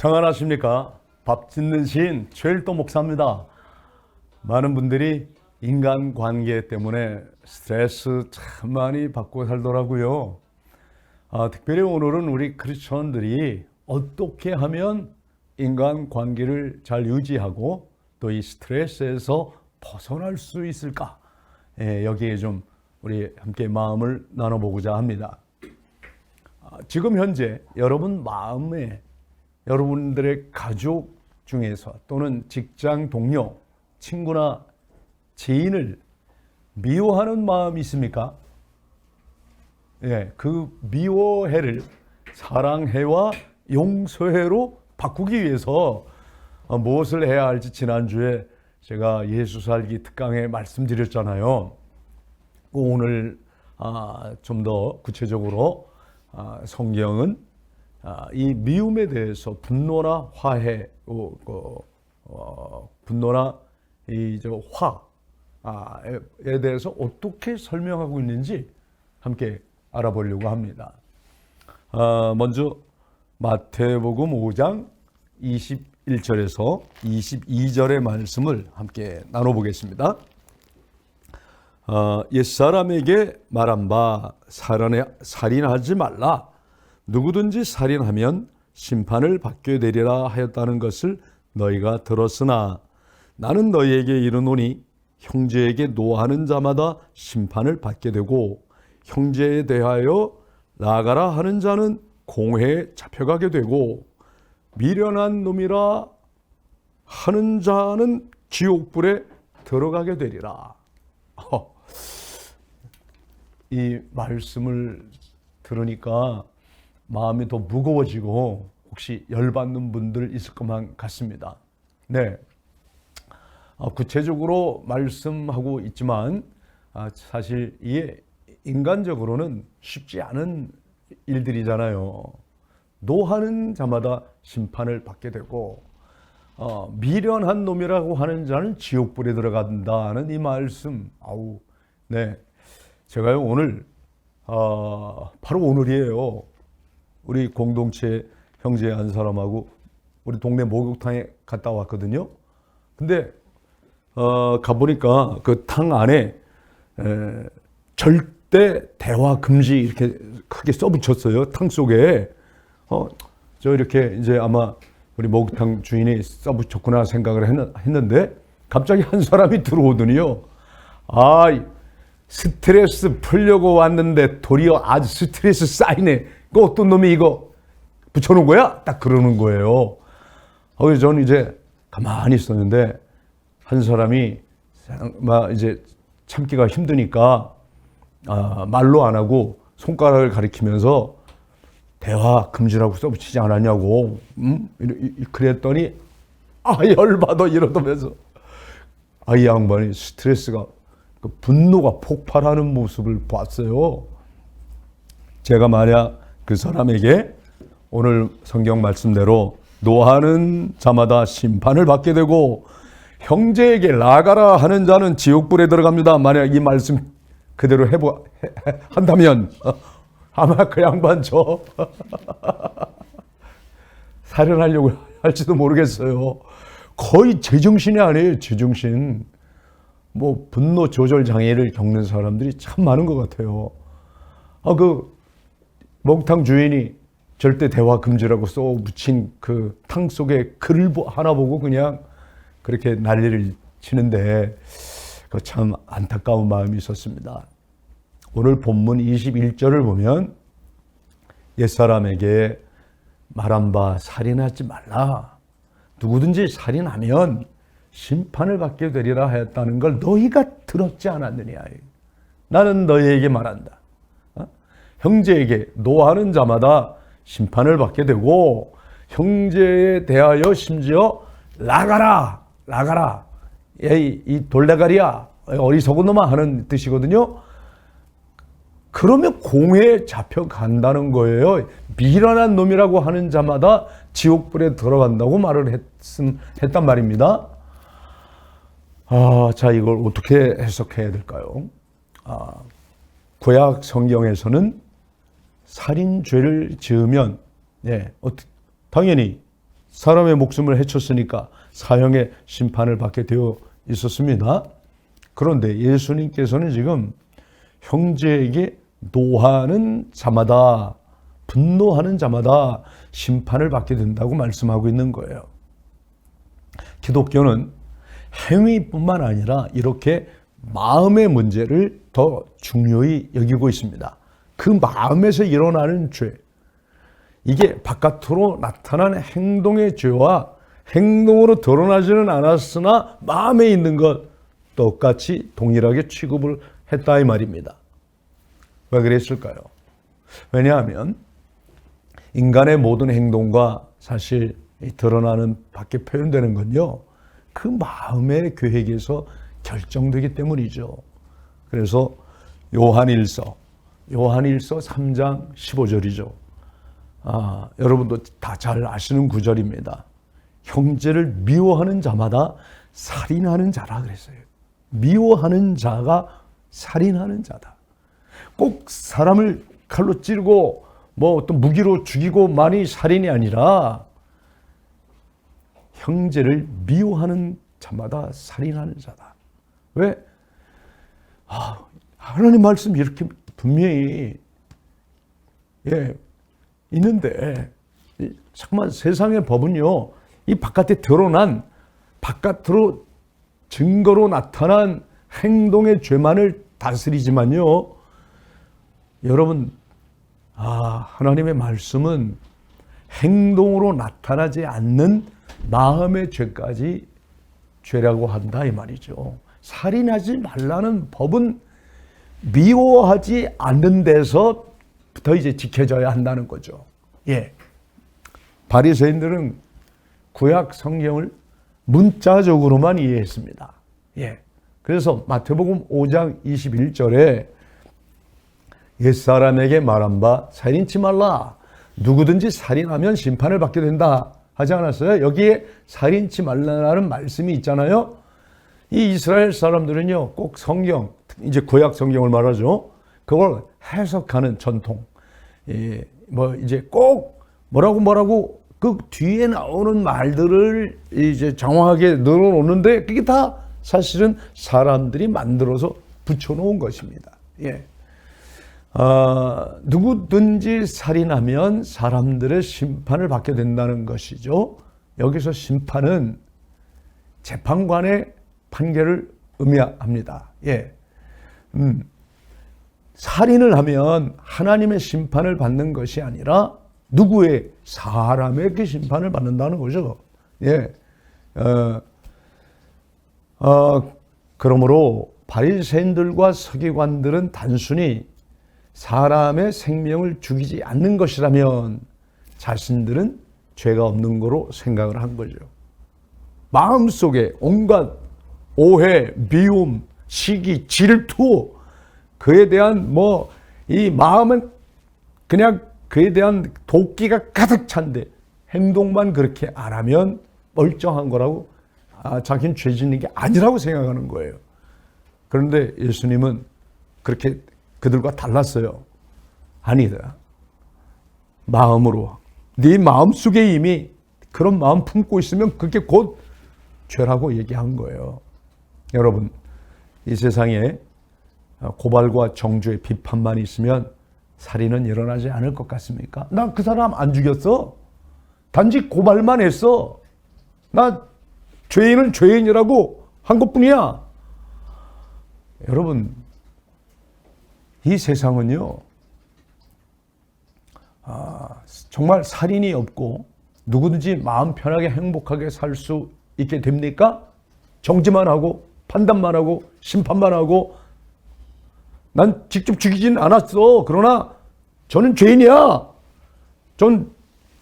평안하십니까? 밥 짓는 시인 최일도 목사입니다. 많은 분들이 인간관계 때문에 스트레스 참 많이 받고 살더라고요. 특별히 오늘은 우리 크리스천들이 어떻게 하면 인간관계를 잘 유지하고 또 이 스트레스에서 벗어날 수 있을까? 여기에 좀 우리 함께 마음을 나눠보고자 합니다. 지금 현재 여러분 마음에 여러분들의 가족 중에서 또는 직장 동료, 친구나 지인을 미워하는 마음이 있습니까? 그 미워해를 사랑해와 용서해로 바꾸기 위해서 무엇을 해야 할지 지난주에 제가 예수 살기 특강에 말씀드렸잖아요. 오늘 좀 더 구체적으로 성경은 이 미움에 대해서 분노나 화해, 분노나 화에 대해서 어떻게 설명하고 있는지 함께 알아보려고 합니다. 먼저 마태복음 5장 21절에서 22절의 말씀을 함께 나눠보겠습니다. 옛사람에게 말한 바 살인하지 말라. 누구든지 살인하면 심판을 받게 되리라 하였다는 것을 너희가 들었으나 나는 너희에게 이르노니 형제에게 노하는 자마다 심판을 받게 되고 형제에 대하여 나아가라 하는 자는 공회에 잡혀가게 되고 미련한 놈이라 하는 자는 지옥불에 들어가게 되리라. 이 말씀을 들으니까 마음이 더 무거워지고 혹시 열받는 분들 있을 것만 같습니다. 구체적으로 말씀하고 있지만 사실 이게 인간적으로는 쉽지 않은 일들이잖아요. 노하는 자마다 심판을 받게 되고 미련한 놈이라고 하는 자는 지옥불에 들어간다는 이 말씀. 제가요 오늘 바로 오늘이에요. 우리 공동체 형제 한 사람하고 우리 동네 목욕탕에 갔다 왔거든요. 근데 가보니까 그 탕 안에 절대 대화 금지 이렇게 크게 써붙였어요. 탕 속에. 저 이렇게 이제 아마 우리 목욕탕 주인이 써붙였구나 생각을 했는데 갑자기 한 사람이 들어오더니요. 스트레스 풀려고 왔는데 도리어 아주 스트레스 쌓이네. 그 어떤 놈이 이거 붙여놓은 거야? 딱 그러는 거예요. 그래서 저는 이제 가만히 있었는데 한 사람이 이제 참기가 힘드니까 말로 안 하고 손가락을 가리키면서 대화 금지라고 써붙이지 않았냐고. 그랬더니 열받아 이러면서 이 양반이 스트레스가 그 분노가 폭발하는 모습을 봤어요. 제가 만약 그 사람에게 오늘 성경 말씀대로 노하는 자마다 심판을 받게 되고 형제에게 나아가라 하는 자는 지옥불에 들어갑니다. 만약 이 말씀 그대로 한다면 아마 그 양반 저 살인하려고 할지도 모르겠어요. 거의 제정신이 아니에요. 제정신. 분노 조절 장애를 겪는 사람들이 참 많은 것 같아요. 그 목욕탕 주인이 절대 대화 금지라고 써붙인 그 탕 속에 글을 하나 보고 그냥 그렇게 난리를 치는데 참 안타까운 마음이 있었습니다. 오늘 본문 21절을 보면 옛사람에게 말한 바 살인하지 말라. 누구든지 살인하면 심판을 받게 되리라 하였다는 걸 너희가 들었지 않았느냐. 나는 너희에게 말한다. 형제에게 노하는 자마다 심판을 받게 되고 형제에 대하여 심지어 나가라. 이 돌대가리야. 어리석은 놈아 하는 뜻이거든요. 그러면 공회에 잡혀간다는 거예요. 미련한 놈이라고 하는 자마다 지옥불에 들어간다고 말을 했단 말입니다. 자, 이걸 어떻게 해석해야 될까요? 구약 성경에서는 살인죄를 지으면 당연히 사람의 목숨을 해쳤으니까 사형의 심판을 받게 되어 있었습니다. 그런데 예수님께서는 지금 형제에게 노하는 자마다, 분노하는 자마다 심판을 받게 된다고 말씀하고 있는 거예요. 기독교는 행위뿐만 아니라 이렇게 마음의 문제를 더 중요히 여기고 있습니다. 그 마음에서 일어나는 죄, 이게 바깥으로 나타난 행동의 죄와 행동으로 드러나지는 않았으나 마음에 있는 것 똑같이 동일하게 취급을 했다 이 말입니다. 왜 그랬을까요? 왜냐하면 인간의 모든 행동과 사실 드러나는 밖에 표현되는 건요, 그 마음의 계획에서 결정되기 때문이죠. 그래서 요한일서 3장 15절이죠. 여러분도 다 잘 아시는 구절입니다. 형제를 미워하는 자마다 살인하는 자라 그랬어요. 미워하는 자가 살인하는 자다. 꼭 사람을 칼로 찌르고 뭐 어떤 무기로 죽이고만이 살인이 아니라 형제를 미워하는 자마다 살인하는 자다. 왜? 하나님 말씀이 이렇게 분명히 있는데 정말 세상의 법은요, 이 바깥에 드러난, 바깥으로 증거로 나타난 행동의 죄만을 다스리지만요, 여러분, 하나님의 말씀은 행동으로 나타나지 않는 마음의 죄까지 죄라고 한다 이 말이죠. 살인하지 말라는 법은 미워하지 않는 데서부터 이제 지켜져야 한다는 거죠. 바리새인들은 구약 성경을 문자적으로만 이해했습니다. 그래서 마태복음 5장 21절에 옛사람에게 말한 바 살인치 말라. 누구든지 살인하면 심판을 받게 된다. 하지 않았어요? 여기에 살인치 말라는 말씀이 있잖아요. 이 이스라엘 사람들은요, 꼭 성경, 이제 구약 성경을 말하죠. 그걸 해석하는 전통. 이제 꼭 뭐라고 그 뒤에 나오는 말들을 이제 정확하게 늘어놓는데 그게 다 사실은 사람들이 만들어서 붙여놓은 것입니다. 누구든지 살인하면 사람들의 심판을 받게 된다는 것이죠. 여기서 심판은 재판관의 판결을 의미합니다. 살인을 하면 하나님의 심판을 받는 것이 아니라 누구의? 사람의 그 심판을 받는다는 거죠. 그러므로 바리새인들과 서기관들은 단순히 사람의 생명을 죽이지 않는 것이라면 자신들은 죄가 없는 거로 생각을 한 거죠. 마음속에 온갖 오해, 미움, 시기, 질투, 그에 대한 이 마음은 그냥 그에 대한 도끼가 가득 찬데 행동만 그렇게 안 하면 멀쩡한 거라고, 자기는 죄 짓는 게 아니라고 생각하는 거예요. 그런데 예수님은 그렇게 그들과 달랐어요. 아니다. 마음으로, 네 마음속에 이미 그런 마음 품고 있으면 그게 곧 죄라고 얘기한 거예요. 여러분, 이 세상에 고발과 정죄, 비판만 있으면 살인은 일어나지 않을 것 같습니까? 나 그 사람 안 죽였어. 단지 고발만 했어. 나 죄인은 죄인이라고 한 것뿐이야. 여러분, 이 세상은요, 정말 살인이 없고 누구든지 마음 편하게 행복하게 살 수 있게 됩니까? 정죄만 하고 판단만 하고 심판만 하고, 난 직접 죽이진 않았어. 그러나 저는 죄인이야.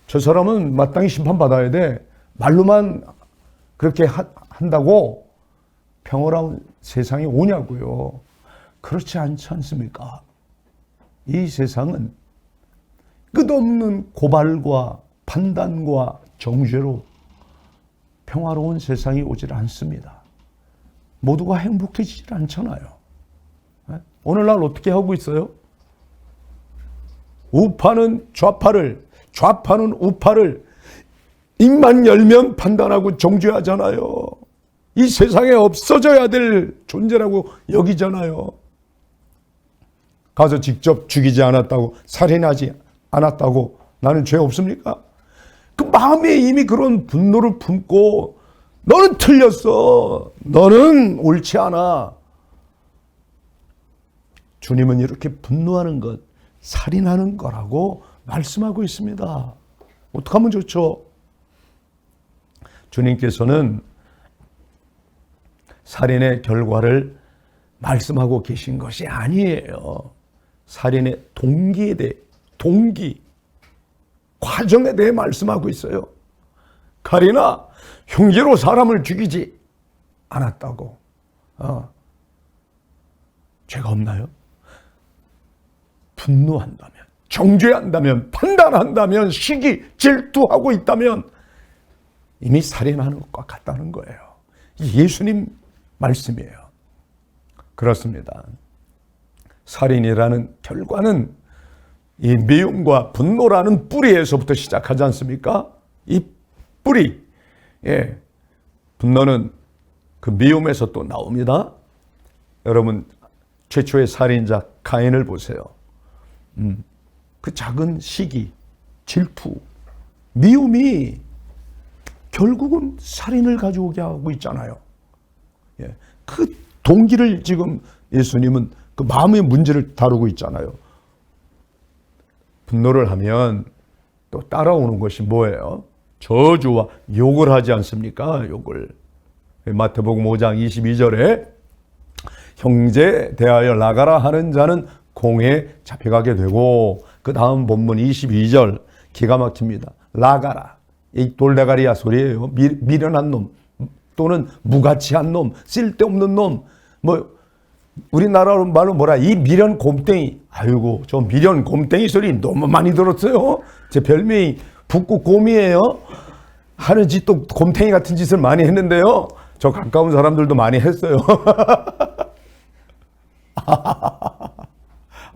저 사람은 마땅히 심판받아야 돼. 말로만 그렇게 한다고 평화로운 세상이 오냐고요. 그렇지 않지 않습니까? 이 세상은 끝없는 고발과 판단과 정죄로 평화로운 세상이 오질 않습니다. 모두가 행복해지질 않잖아요. 오늘날 어떻게 하고 있어요? 우파는 좌파를, 좌파는 우파를 입만 열면 판단하고 정죄하잖아요. 이 세상에 없어져야 될 존재라고 여기잖아요. 가서 직접 죽이지 않았다고, 살인하지 않았다고 나는 죄 없습니까? 그 마음에 이미 그런 분노를 품고 너는 틀렸어, 너는 옳지 않아. 주님은 이렇게 분노하는 것, 살인하는 거라고 말씀하고 있습니다. 어떻게 하면 좋죠? 주님께서는 살인의 결과를 말씀하고 계신 것이 아니에요. 살인의 동기에 대해, 과정에 대해 말씀하고 있어요. 가리나 흉기로 사람을 죽이지 않았다고. 죄가 없나요? 분노한다면, 정죄한다면, 판단한다면, 시기, 질투하고 있다면 이미 살인하는 것과 같다는 거예요. 예수님 말씀이에요. 그렇습니다. 살인이라는 결과는 이 미움과 분노라는 뿌리에서부터 시작하지 않습니까? 이 뿌리, 분노는 그 미움에서 또 나옵니다. 여러분, 최초의 살인자 가인을 보세요. 그 작은 시기, 질투, 미움이 결국은 살인을 가져오게 하고 있잖아요. 그 동기를 지금 예수님은 그 마음의 문제를 다루고 있잖아요. 분노를 하면 또 따라오는 것이 뭐예요? 저주와 욕을 하지 않습니까? 욕을. 마태복음 5장 22절에 형제 대하여 나가라 하는 자는 공에 잡혀가게 되고, 그 다음 본문 22절 기가 막힙니다. 나가라. 이 돌대가리야 소리예요. 미련한 놈 또는 무가치한 놈, 쓸데없는 놈, 우리나라 말로 뭐라, 이 미련 곰땡이. 아이고, 저 미련 곰땡이 소리 너무 많이 들었어요. 제 별명이 북구곰이에요. 하는 짓도 곰탱이 같은 짓을 많이 했는데요. 저 가까운 사람들도 많이 했어요.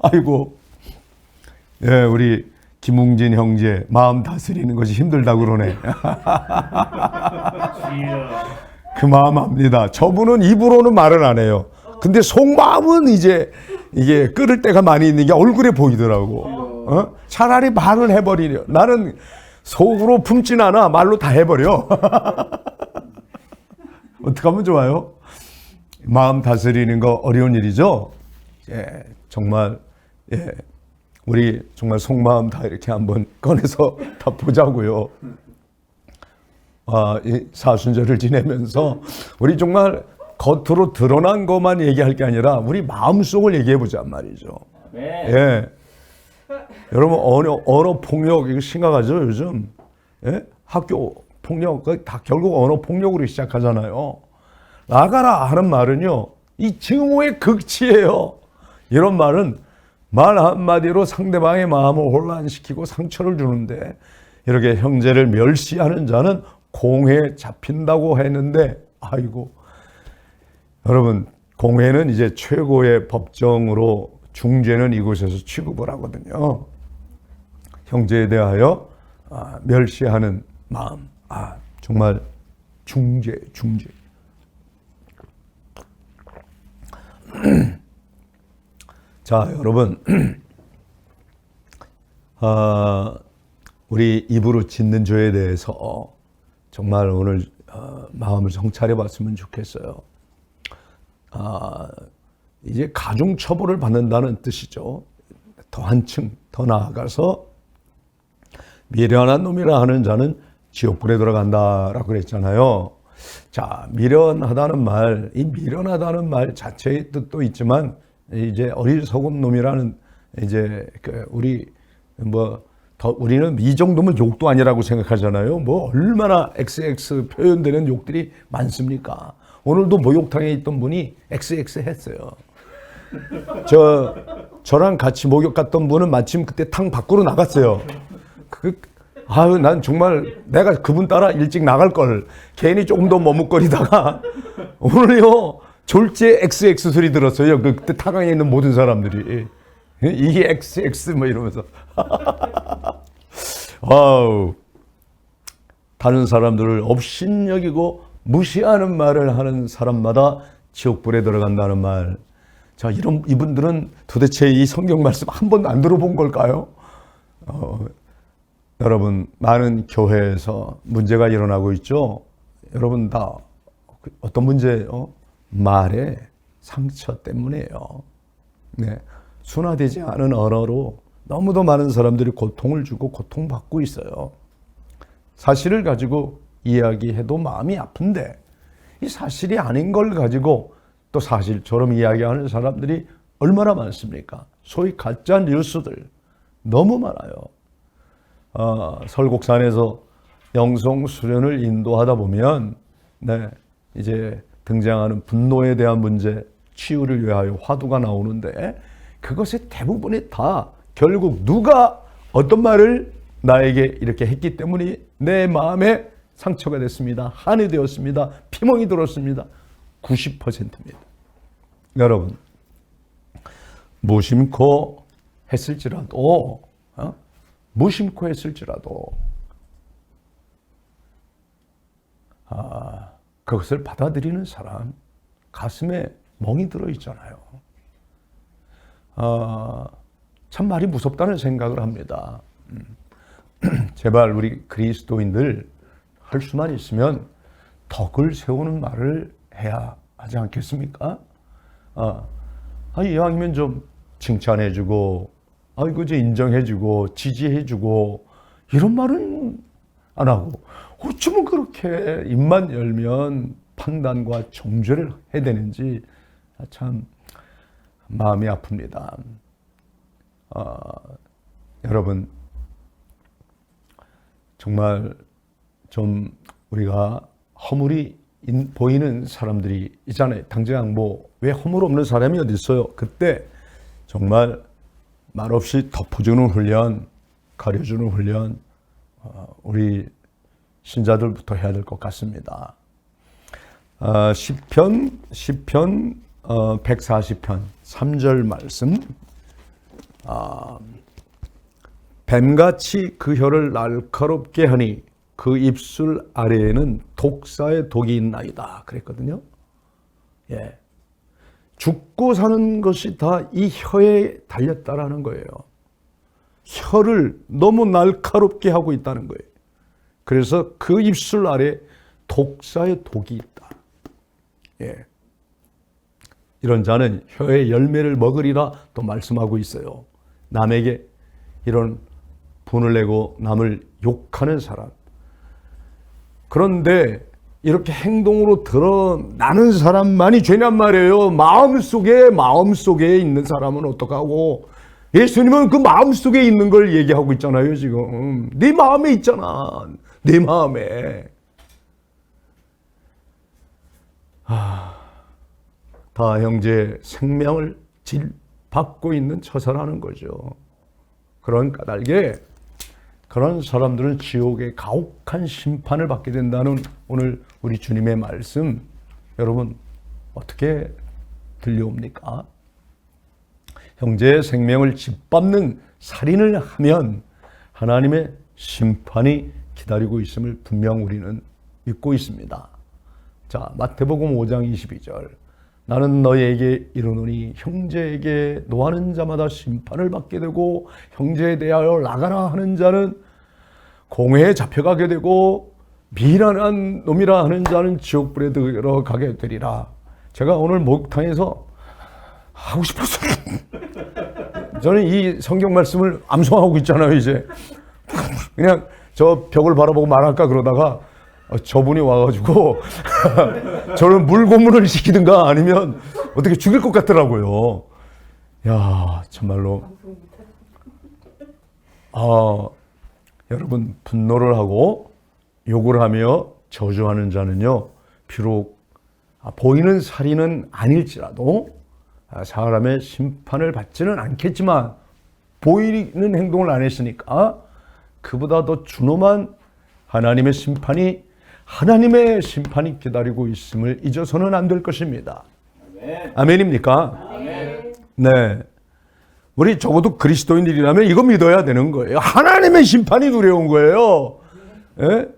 아이고, 우리 김웅진 형제 마음 다스리는 것이 힘들다고 그러네. 그 마음 압니다. 저분은 입으로는 말을 안 해요. 근데 속마음은 이제 이게 끓을 때가 많이 있는 게 얼굴에 보이더라고. 차라리 말을 해버리려. 나는 속으로 품진 않아. 말로 다 해버려. 어떻게 하면 좋아요? 마음 다스리는 거 어려운 일이죠? 정말, 우리 정말 속마음 다 이렇게 한번 꺼내서 다 보자고요. 이 사순절을 지내면서 우리 정말 겉으로 드러난 것만 얘기할 게 아니라 우리 마음속을 얘기해 보자 말이죠. 여러분, 언어 폭력 이거 심각하죠 요즘. 학교 폭력 다 결국 언어 폭력으로 시작하잖아요. 나가라 하는 말은요, 이 증오의 극치예요. 이런 말은 말 한마디로 상대방의 마음을 혼란시키고 상처를 주는데, 이렇게 형제를 멸시하는 자는 공회에 잡힌다고 했는데, 아이고, 여러분, 공회는 이제 최고의 법정으로 중죄는 이곳에서 취급을 하거든요. 형제에 대하여 멸시하는 마음, 정말 중죄. 자, 여러분, 우리 입으로 짓는 죄에 대해서 정말 오늘 마음을 성찰해 봤으면 좋겠어요. 이제 가중 처벌을 받는다는 뜻이죠. 더 한층 더 나아가서 미련한 놈이라 하는 자는 지옥불에 들어간다라고 그랬잖아요. 자, 미련하다는 말, 이 미련하다는 말 자체의 뜻도 있지만, 이제 어리석은 놈이라는, 이제 우리는 이 정도면 욕도 아니라고 생각하잖아요. 얼마나 XX 표현되는 욕들이 많습니까? 오늘도 목욕탕에 있던 분이 XX 했어요. 저랑 같이 목욕 갔던 분은 마침 그때 탕 밖으로 나갔어요. 난 정말 내가 그분 따라 일찍 나갈 걸. 괜히 조금 더 머뭇거리다가 오늘요 졸지에 XX 소리 들었어요. 그때 탕에 있는 모든 사람들이 이게 XX 이러면서. 와우. 다른 사람들을 업신여기고 무시하는 말을 하는 사람마다 지옥불에 들어간다는 말. 자, 이분들은 도대체 이 성경 말씀 한 번도 안 들어본 걸까요? 여러분, 많은 교회에서 문제가 일어나고 있죠. 여러분 다 어떤 문제예요? 말의 상처 때문이에요. 네, 순화되지 않은 언어로 너무도 많은 사람들이 고통을 주고 고통받고 있어요. 사실을 가지고 이야기해도 마음이 아픈데 이 사실이 아닌 걸 가지고 또 사실처럼 이야기하는 사람들이 얼마나 많습니까? 소위 가짜 뉴스들 너무 많아요. 설곡산에서 영성 수련을 인도하다 보면 이제 등장하는 분노에 대한 문제, 치유를 위하여 화두가 나오는데 그것의 대부분이 다 결국 누가 어떤 말을 나에게 이렇게 했기 때문에 내 마음에 상처가 됐습니다. 한이 되었습니다. 피멍이 들었습니다. 90%입니다. 여러분, 무심코 했을지라도 그것을 받아들이는 사람 가슴에 멍이 들어 있잖아요. 참 말이 무섭다는 생각을 합니다. 제발 우리 그리스도인들 할 수만 있으면 덕을 세우는 말을 해야 하지 않겠습니까? 이왕이면 좀 칭찬해주고, 이제 인정해주고, 지지해주고, 이런 말은 안 하고, 어쩌면 그렇게 입만 열면 판단과 정죄를 해야 되는지 참 마음이 아픕니다. 여러분, 정말 좀 우리가 허물이 보이는 사람들이 있잖아요. 당장 왜 허물 없는 사람이 어디 있어요? 그때 정말 말없이 덮어주는 훈련, 가려주는 훈련, 우리 신자들부터 해야 될 것 같습니다. 시편 140편 3절 말씀. 뱀같이 그 혀를 날카롭게 하니 그 입술 아래에는 독사의 독이 있나이다 그랬거든요. 예. 죽고 사는 것이 다 이 혀에 달렸다라는 거예요. 혀를 너무 날카롭게 하고 있다는 거예요. 그래서 그 입술 아래 독사의 독이 있다. 예. 이런 자는 혀의 열매를 먹으리라 또 말씀하고 있어요. 남에게 이런 분을 내고 남을 욕하는 사람. 그런데 이렇게 행동으로 드러나는 사람만이 죄냔 말이에요. 마음속에 있는 사람은 어떡하고. 예수님은 그 마음속에 있는 걸 얘기하고 있잖아요, 지금. 네 마음에 있잖아. 네 마음에. 다 형제의 생명을 받고 있는 처사라는 거죠. 그런 까닭에 그런 사람들은 지옥의 가혹한 심판을 받게 된다는 오늘 우리 주님의 말씀, 여러분 어떻게 들려옵니까? 형제의 생명을 짓밟는 살인을 하면 하나님의 심판이 기다리고 있음을 분명 우리는 믿고 있습니다. 자, 마태복음 5장 22절. 나는 너희에게 이르노니 형제에게 노하는 자마다 심판을 받게 되고 형제에 대하여 나가라 하는 자는 공회에 잡혀가게 되고 미련한 놈이라 하는 자는 지옥불에 들어가게 되리라. 제가 오늘 목욕탕에서 하고 싶었어요. 저는 이 성경 말씀을 암송하고 있잖아요. 이제 그냥 저 벽을 바라보고 말할까 그러다가 저분이 와가지고 저를 물고문을 시키든가 아니면 어떻게 죽일 것 같더라고요. 야, 정말로. 여러분, 분노를 하고 욕을 하며 저주하는 자는요, 비록 보이는 살인은 아닐지라도 사람의 심판을 받지는 않겠지만 보이는 행동을 안 했으니까 그보다 더 준엄한 하나님의 심판이 기다리고 있음을 잊어서는 안 될 것입니다. 아멘. 아멘입니까? 아멘. 네. 우리 적어도 그리스도인들이라면 이거 믿어야 되는 거예요. 하나님의 심판이 두려운 거예요. 예?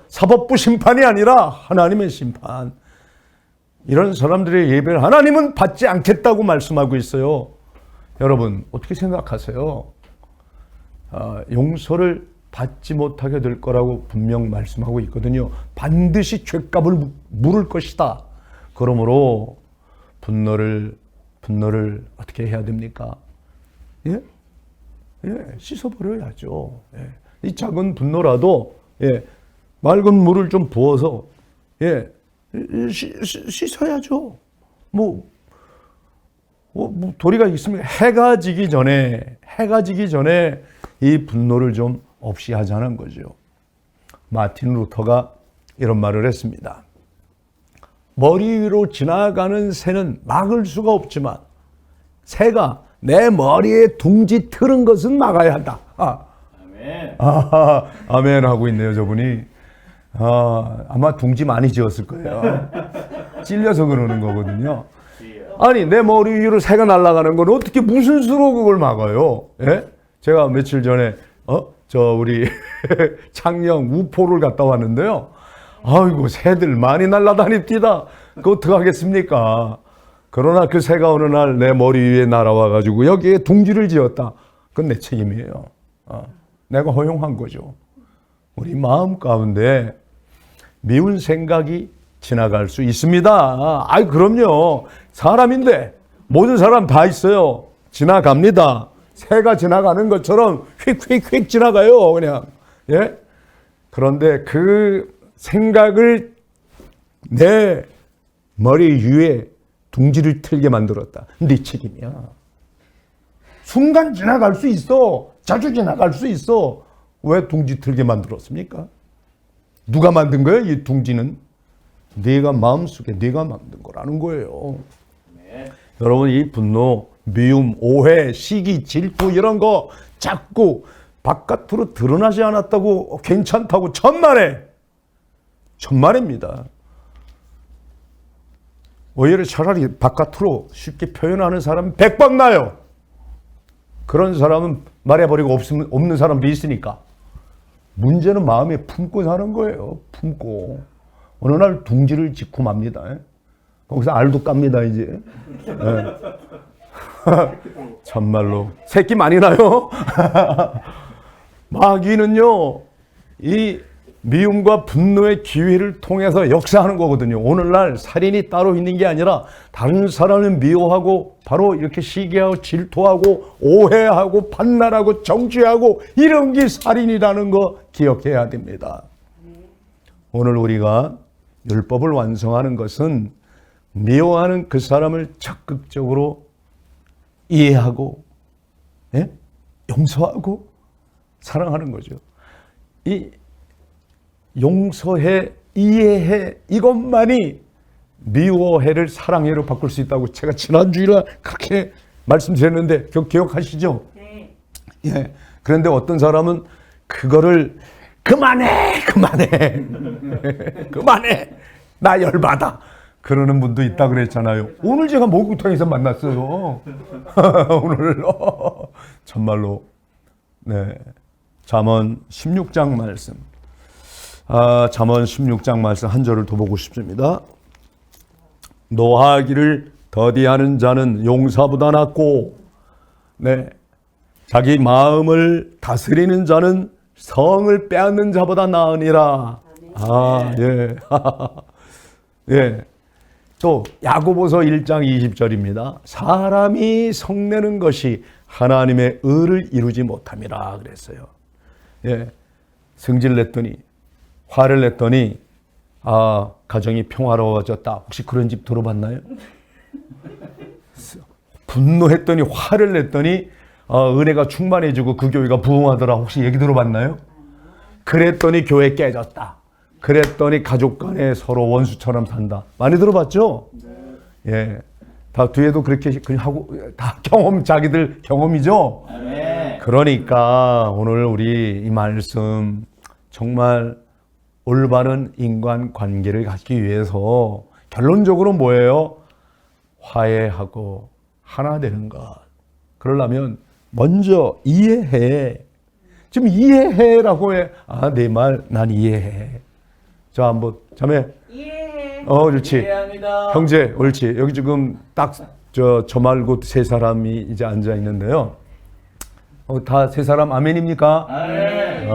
사법부 심판이 아니라 하나님의 심판. 이런 사람들의 예배를 하나님은 받지 않겠다고 말씀하고 있어요. 여러분 어떻게 생각하세요? 용서를 받지 못하게 될 거라고 분명 말씀하고 있거든요. 반드시 죄값을 물을 것이다. 그러므로 분노를 어떻게 해야 됩니까? 예? 씻어버려야죠. 이 작은 분노라도 맑은 물을 좀 부어서 씻어야죠. 뭐 도리가 있으면 해가 지기 전에 이 분노를 좀 없이 하자는 거죠. 마틴 루터가 이런 말을 했습니다. 머리 위로 지나가는 새는 막을 수가 없지만 새가 내 머리에 둥지 트는 것은 막아야 한다. 아멘. 아멘 하고 있네요, 저분이. 아마 둥지 많이 지었을 거예요. 찔려서 그러는 거거든요. 아니, 내 머리 위로 새가 날아가는 건 어떻게 무슨 수로 그걸 막아요? 예? 제가 며칠 전에 우리 창녕 우포를 갔다 왔는데요. 아이고, 새들 많이 날아다닙니다. 그거 어떡하겠습니까? 그러나 그 새가 어느 날 내 머리 위에 날아와가지고 여기에 둥지를 지었다. 그건 내 책임이에요. 내가 허용한 거죠. 우리 마음 가운데 미운 생각이 지나갈 수 있습니다. 아이, 그럼요. 사람인데 모든 사람 다 있어요. 지나갑니다. 새가 지나가는 것처럼 휙휙휙 지나가요. 그냥. 예? 그런데 그 생각을 내 머리 위에 둥지를 틀게 만들었다. 네 책임이야. 순간 지나갈 수 있어. 자주 지나갈 수 있어. 왜 둥지 틀게 만들었습니까? 누가 만든 거예요? 이 둥지는 네가 마음속에 네가 만든 거라는 거예요. 네. 여러분, 이 분노, 미움, 오해, 시기, 질투 이런 거 자꾸 바깥으로 드러나지 않았다고 괜찮다고 천만에입니다. 오히려 차라리 바깥으로 쉽게 표현하는 사람은 100번 나요. 그런 사람은 말해버리고 없는 사람도 있으니까. 문제는 마음에 품고 사는 거예요. 품고. 어느 날 둥지를 짓고 맙니다. 거기서 알도 깝니다, 이제. 네. 참말로. 새끼 많이 나요? 마귀는요, 이 미움과 분노의 기회를 통해서 역사하는 거거든요. 오늘날 살인이 따로 있는 게 아니라 다른 사람을 미워하고 바로 이렇게 시기하고 질투하고 오해하고 판단하고 정죄하고 이런 게 살인이라는 거 기억해야 됩니다. 오늘 우리가 율법을 완성하는 것은 미워하는 그 사람을 적극적으로 이해하고 용서하고 사랑하는 거죠. 이 용서해, 이해해, 이것만이 미워해를 사랑해로 바꿀 수 있다고 제가 지난주일에 그렇게 말씀드렸는데 기억하시죠? 네. 예. 그런데 어떤 사람은 그거를 그만해 나 열받아 그러는 분도 있다 그랬잖아요. 오늘 제가 목욕탕에서 만났어요. 오늘 정말로. 네. 잠언 16장 말씀. 잠언 16장 말씀 한 절을 더 보고 싶습니다. 노하기를 더디하는 자는 용사보다 낫고, 자기 마음을 다스리는 자는 성을 빼앗는 자보다 나으니라. 예. 예. 또 야고보서 1장 20절입니다. 사람이 성내는 것이 하나님의 의를 이루지 못함이라 그랬어요. 예. 성질 냈더니 화를 냈더니 가정이 평화로워졌다. 혹시 그런 집 들어봤나요? 분노했더니 화를 냈더니 은혜가 충만해지고 그 교회가 부흥하더라. 혹시 얘기 들어봤나요? 그랬더니 교회 깨졌다. 그랬더니 가족 간에 서로 원수처럼 산다. 많이 들어봤죠? 네. 예. 다 뒤에도 그렇게 그냥 하고 다 자기들 경험이죠? 네. 그러니까 오늘 우리 이 말씀 정말 올바른 인간 관계를 갖기 위해서 결론적으로 뭐예요? 화해하고 하나 되는 것. 그러려면 먼저 이해해. 지금 이해해라고 해. 아, 내 말 난 이해해. 자, 한번 자매. 이해해. 그렇지. 이해합니다. 형제, 옳지. 여기 지금 딱 저 말고 세 사람이 이제 앉아 있는데요. 다 세 사람 아멘입니까? 아멘.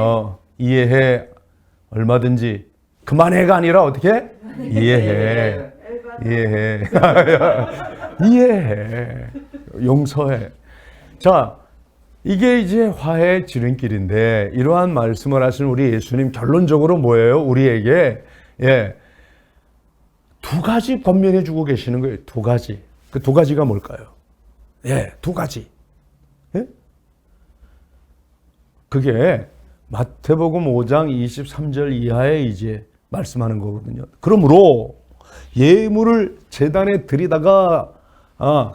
이해해. 얼마든지 그만해가 아니라 어떻게? 이해해. 이해해. 이해해. 용서해. 자, 이게 이제 화해의 지름길인데 이러한 말씀을 하신 우리 예수님 결론적으로 뭐예요? 우리에게 두 가지 권면해 주고 계시는 거예요. 두 가지. 그 두 가지가 뭘까요? 두 가지. 그게 마태복음 5장 23절 이하에 이제 말씀하는 거거든요. 그러므로 예물을 제단에 드리다가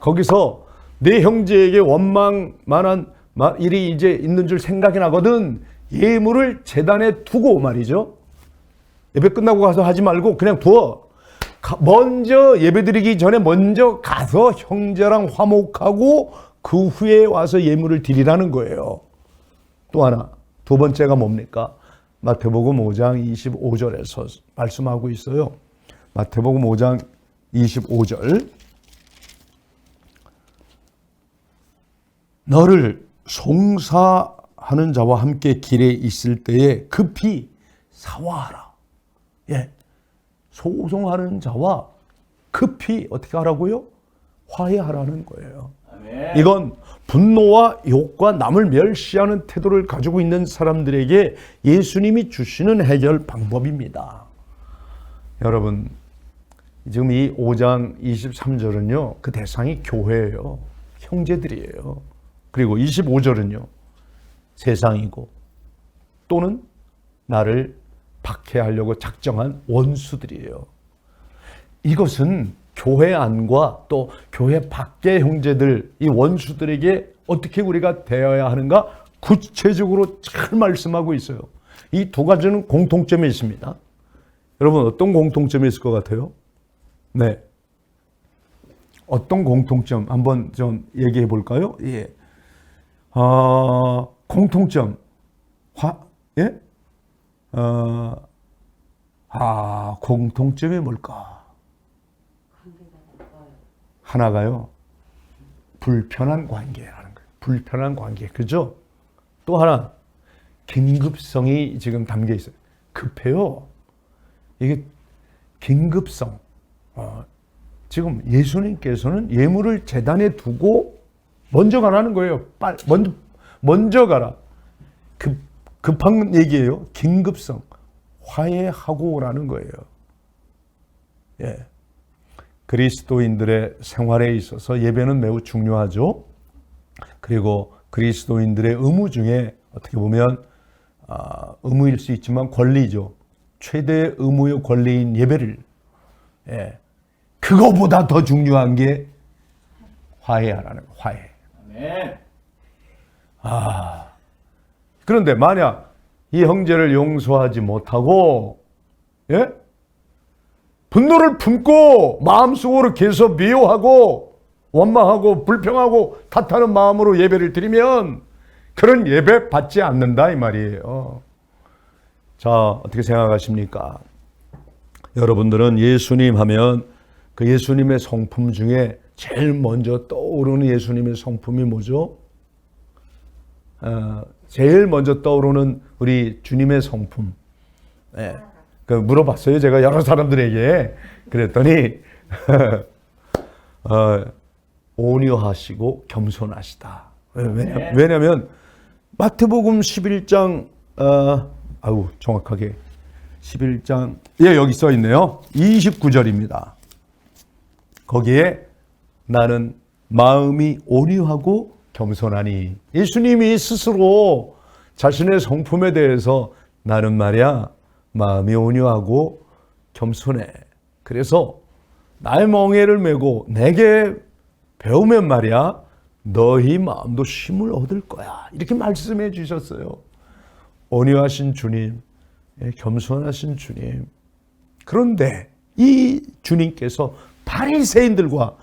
거기서 내 형제에게 원망만한 일이 이제 있는 줄 생각이 나거든 예물을 제단에 두고 말이죠. 예배 끝나고 가서 하지 말고 그냥 두어. 먼저 예배드리기 전에 먼저 가서 형제랑 화목하고 그 후에 와서 예물을 드리라는 거예요. 또 하나, 두 번째가 뭡니까? 마태복음 5장 25절에서 말씀하고 있어요. 마태복음 5장 25절. 너를 송사하는 자와 함께 길에 있을 때에 급히 사화하라. 소송하는 자와 급히 어떻게 하라고요? 화해하라는 거예요. 아멘. 이건 분노와 욕과 남을 멸시하는 태도를 가지고 있는 사람들에게 예수님이 주시는 해결 방법입니다. 여러분, 지금 이 5장 23절은요, 그 대상이 교회예요. 형제들이에요. 그리고 25절은요, 세상이고 또는 나를 박해하려고 작정한 원수들이에요. 이것은 교회 안과 또 교회 밖의 형제들, 이 원수들에게 어떻게 우리가 대해야 하는가 구체적으로 잘 말씀하고 있어요. 이 두 가지는 공통점이 있습니다. 여러분, 어떤 공통점이 있을 것 같아요? 네. 어떤 공통점 한번 좀 얘기해 볼까요? 공통점. 공통점이 뭘까? 하나가요. 불편한 관계라는 거예요. 불편한 관계. 그죠? 또 하나, 긴급성이 지금 담겨 있어요. 급해요. 이게 긴급성. 지금 예수님께서는 예물을 제단에 두고 먼저 가라는 거예요. 먼저 가라. 급한 얘기예요. 긴급성. 화해하고 오라는 거예요. 그리스도인들의 생활에 있어서 예배는 매우 중요하죠. 그리고 그리스도인들의 의무 중에 어떻게 보면 의무일 수 있지만 권리죠. 최대 의무의 권리인 예배를 그거보다 더 중요한 게 화해하라는 거예요. 화해. 아멘. 그런데 만약 이 형제를 용서하지 못하고 분노를 품고 마음속으로 계속 미워하고 원망하고 불평하고 탓하는 마음으로 예배를 드리면 그런 예배 받지 않는다 이 말이에요. 자, 어떻게 생각하십니까? 여러분들은 예수님 하면 그 예수님의 성품 중에 제일 먼저 떠오르는 예수님의 성품이 뭐죠? 제일 먼저 떠오르는 우리 주님의 성품. 그 물어봤어요. 제가 여러 사람들에게. 그랬더니 온유하시고 겸손하시다. 왜냐하면 마태복음 11장 정확하게 11장 여기 써 있네요. 29절입니다. 거기에 나는 마음이 온유하고 겸손하니, 예수님이 스스로 자신의 성품에 대해서 나는 말이야 마음이 온유하고 겸손해. 그래서 나의 멍에를 메고 내게 배우면 말이야 너희 마음도 쉼을 얻을 거야. 이렇게 말씀해 주셨어요. 온유하신 주님, 겸손하신 주님. 그런데 이 주님께서 바리새인들과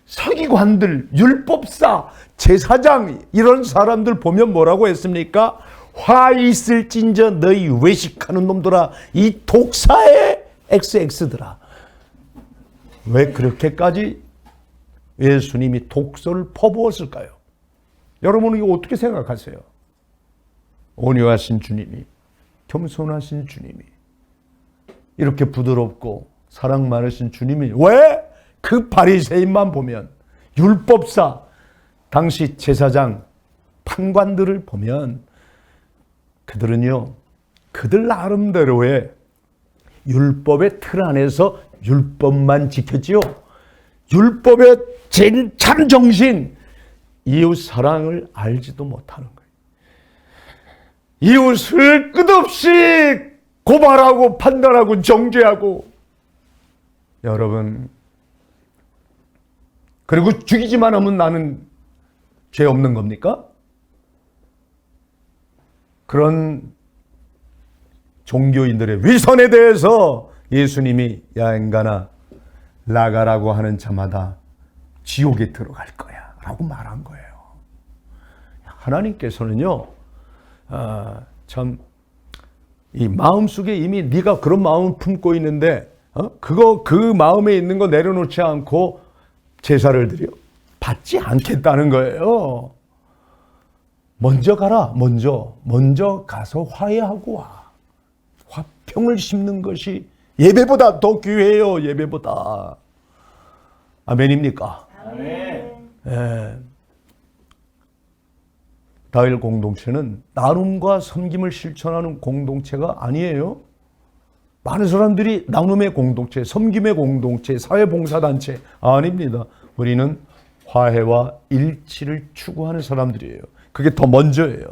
서기관들, 율법사, 제사장 이런 사람들 보면 뭐라고 했습니까? 화 있을진저 너희 외식하는 놈들아, 이 독사의 XX들아. 왜 그렇게까지 예수님이 독소를 퍼부었을까요? 여러분은 이거 어떻게 생각하세요? 온유하신 주님이, 겸손하신 주님이, 이렇게 부드럽고 사랑 많으신 주님이 왜 그 바리새인만 보면, 율법사, 당시 제사장, 판관들을 보면 그들은요, 그들 나름대로의 율법의 틀 안에서 율법만 지켰지요. 율법의 제일 참 정신, 이웃 사랑을 알지도 못하는 거예요. 이웃을 끝없이 고발하고 판단하고 정죄하고, 여러분, 그리고 죽이지만 하면 나는 죄 없는 겁니까? 그런 종교인들의 위선에 대해서 예수님이 야 인간아, 나가라고 하는 자마다 지옥에 들어갈 거야 라고 말한 거예요. 하나님께서는요, 참 이 마음속에 이미 네가 그런 마음을 품고 있는데 그 마음에 있는 거 내려놓지 않고 제사를 드려 받지 않겠다는 거예요. 먼저 가라. 먼저 가서 화해하고 와. 화평을 심는 것이 예배보다 더 귀해요. 예배보다. 아멘입니까? 아멘. 예. 다일 공동체는 나눔과 섬김을 실천하는 공동체가 아니에요. 많은 사람들이 나눔의 공동체, 섬김의 공동체, 사회봉사단체 아닙니다. 우리는 화해와 일치를 추구하는 사람들이에요. 그게 더 먼저예요.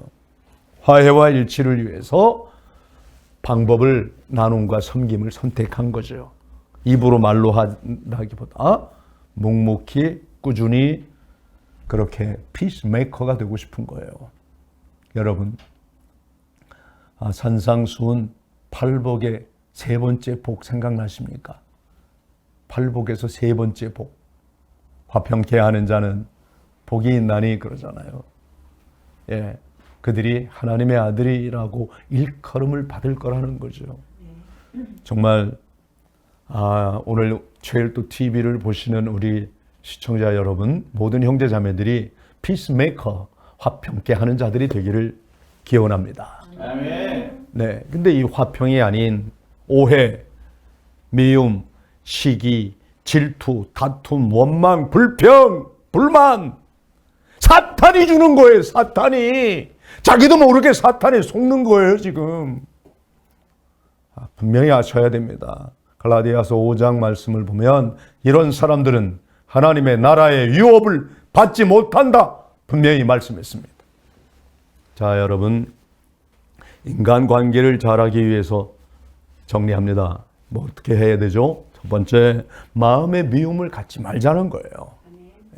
화해와 일치를 위해서 방법을 나눔과 섬김을 선택한 거죠. 입으로 말로 하기보다 묵묵히 꾸준히 그렇게 피스메이커가 되고 싶은 거예요. 여러분, 산상수훈 팔복의 세 번째 복 생각나십니까? 팔복에서 세 번째 복. 화평케 하는 자는 복이 있나니 그러잖아요. 예, 그들이 하나님의 아들이라고 일컬음을 받을 거라는 거죠. 정말 오늘 최일도 TV를 보시는 우리 시청자 여러분, 모든 형제 자매들이 피스메이커, 화평케 하는 자들이 되기를 기원합니다. 아멘. 네, 근데 이 화평이 아닌 오해, 미움, 시기, 질투, 다툼, 원망, 불평, 불만, 사탄이 주는 거예요. 사탄이. 자기도 모르게 사탄에 속는 거예요, 지금. 분명히 아셔야 됩니다. 갈라디아서 5장 말씀을 보면 이런 사람들은 하나님의 나라의 유업을 받지 못한다. 분명히 말씀했습니다. 자, 여러분, 인간관계를 잘하기 위해서 정리합니다. 뭐 어떻게 해야 되죠? 첫 번째, 마음의 미움을 갖지 말자는 거예요.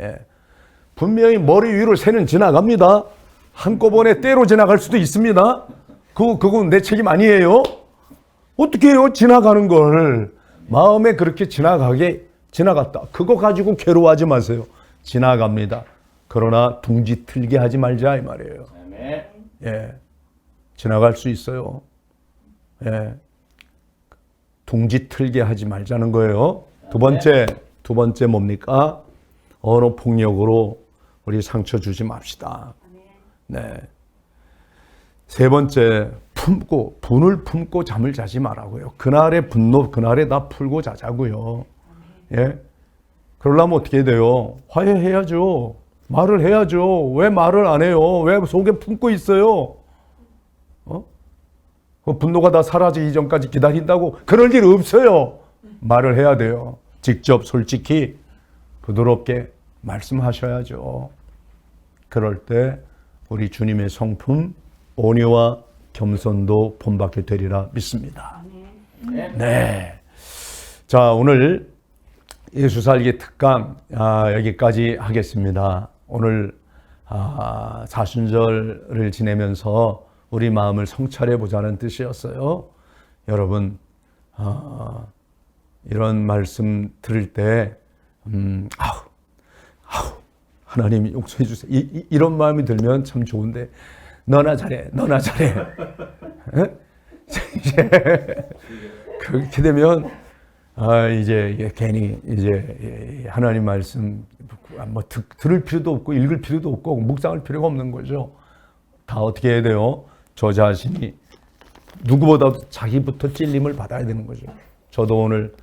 예. 분명히 머리 위로 새는 지나갑니다. 한꺼번에 때로 지나갈 수도 있습니다. 그건 내 책임 아니에요. 어떻게 해요? 지나가는 걸. 마음에 그렇게 지나갔다. 그거 가지고 괴로워하지 마세요. 지나갑니다. 그러나 둥지 틀게 하지 말자 이 말이에요. 아멘. 예. 지나갈 수 있어요. 예. 둥지 틀게 하지 말자는 거예요. 두 번째 뭡니까? 언어 폭력으로 우리 상처 주지 맙시다. 네. 세 번째, 분을 품고 잠을 자지 말라고요. 그날의 분노, 그날에 다 풀고 자자고요. 예. 그러려면 어떻게 돼요? 화해해야죠. 말을 해야죠. 왜 말을 안 해요? 왜 속에 품고 있어요? 분노가 다 사라지기 전까지 기다린다고? 그럴 일 없어요. 말을 해야 돼요. 직접 솔직히 부드럽게 말씀하셔야죠. 그럴 때 우리 주님의 성품 온유와 겸손도 본받게 되리라 믿습니다. 네. 자, 오늘 예수 살기 특강 여기까지 하겠습니다. 오늘 사순절을 지내면서 우리 마음을 성찰해 보자는 뜻이었어요. 여러분, 이런 말씀 들을 때 하나님 용서해 주세요. 이런 마음이 들면 참 좋은데 너나 잘해, 너나 잘해. 에? 이제 그렇게 되면 이제 이게 괜히 이제 하나님 말씀 뭐 들을 필요도 없고 읽을 필요도 없고 묵상할 필요가 없는 거죠. 다 어떻게 해야 돼요? 저 자신이 누구보다도 자기부터 찔림을 받아야 되는 거죠. 저도 오늘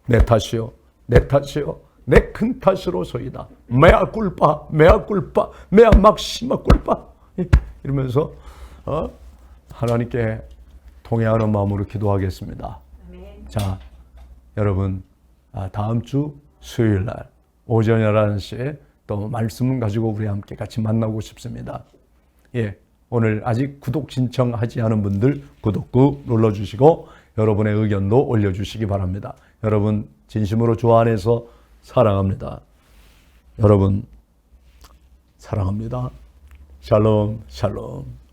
내 탓이요, 내 탓이요, 내 큰 탓으로소이다. 메아 꿀빠, 메아 꿀빠, 메아 막시마 꿀빠. 이러면서 하나님께 통회하는 마음으로 기도하겠습니다. 자, 여러분 다음 주 수요일 날 오전 11시에 또 말씀을 가지고 우리 함께 같이 만나고 싶습니다. 예, 오늘 아직 구독 신청하지 않은 분들 구독 꾹 눌러주시고 여러분의 의견도 올려주시기 바랍니다. 여러분 진심으로 주 안에서 사랑합니다. 여러분 사랑합니다. 샬롬 샬롬.